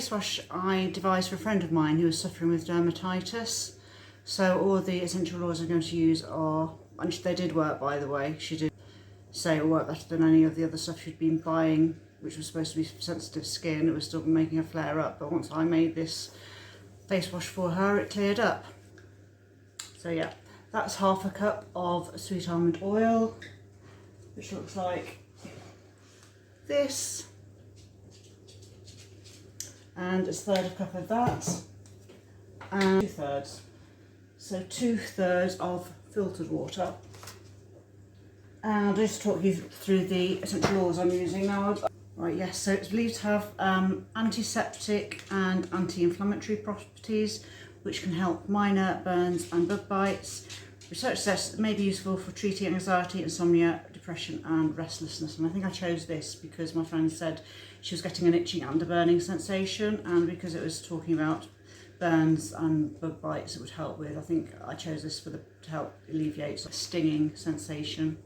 face wash I devised for a friend of mine who was suffering with dermatitis. So all the essential oils I'm going to use are, and they did work by the way, she did say it worked better than any of the other stuff she'd been buying, which was supposed to be for sensitive skin. It was still making her flare up, but once I made this face wash for her, it cleared up. So yeah, that's half a cup of sweet almond oil, which looks like this, and it's a third of a cup of that, and 2/3. So 2/3 of filtered water. And I'll just talk you through the essential oils I'm using now. Right, yes, so it's believed to have antiseptic and anti-inflammatory properties, which can help minor burns and bug bites. Research says it may be useful for treating anxiety, insomnia, depression and restlessness. And I think I chose this because my friend said she was getting an itching and a burning sensation, and because it was talking about burns and bug bites it would help with, I think I chose this to help alleviate a stinging sensation.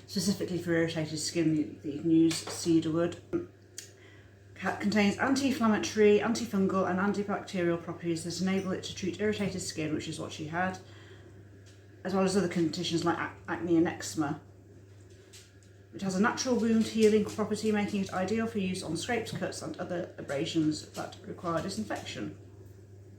Specifically for irritated skin, that you can use cedarwood. Contains anti-inflammatory, antifungal and antibacterial properties that enable it to treat irritated skin, which is what she had, as well as other conditions like acne and eczema. It has a natural wound healing property, making it ideal for use on scrapes, cuts and other abrasions that require disinfection.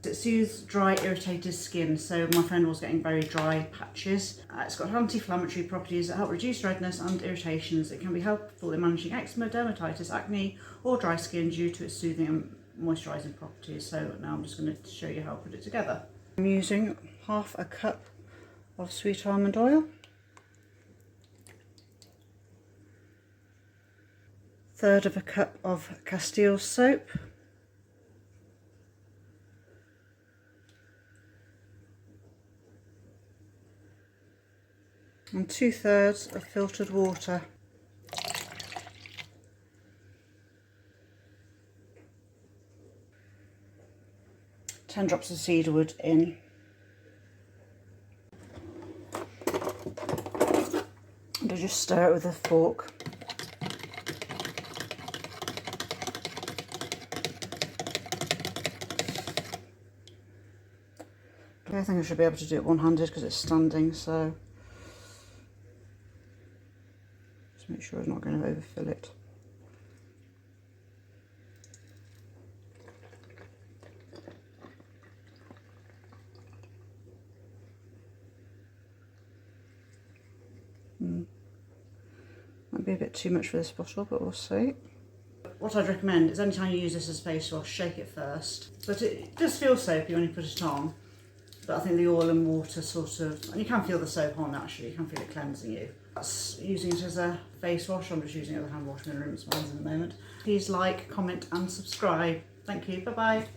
It soothes dry, irritated skin, so my friend was getting very dry patches. It's got anti-inflammatory properties that help reduce redness and irritations. It can be helpful in managing eczema, dermatitis, acne or dry skin due to its soothing and moisturising properties. So now I'm just going to show you how to put it together. I'm using half a cup of sweet almond oil, third of a cup of Castile soap, and 2/3 of filtered water. Ten drops of cedarwood in. And I just stir it with a fork. Okay, I think I should be able to do it one-handed because it's standing, so just make sure it's not going to overfill it. Might be a bit too much for this bottle, but we'll see. What I'd recommend is anytime you use this as face wash, shake it first. But it does feel soapy when you put it on. But I think the oil and water sort of, and you can feel the soap on actually, you can feel it cleansing you. That's using it as a face wash. I'm just using it as a hand wash. I'm going to rinse my hands in a moment. Please like, comment and subscribe. Thank you, bye bye.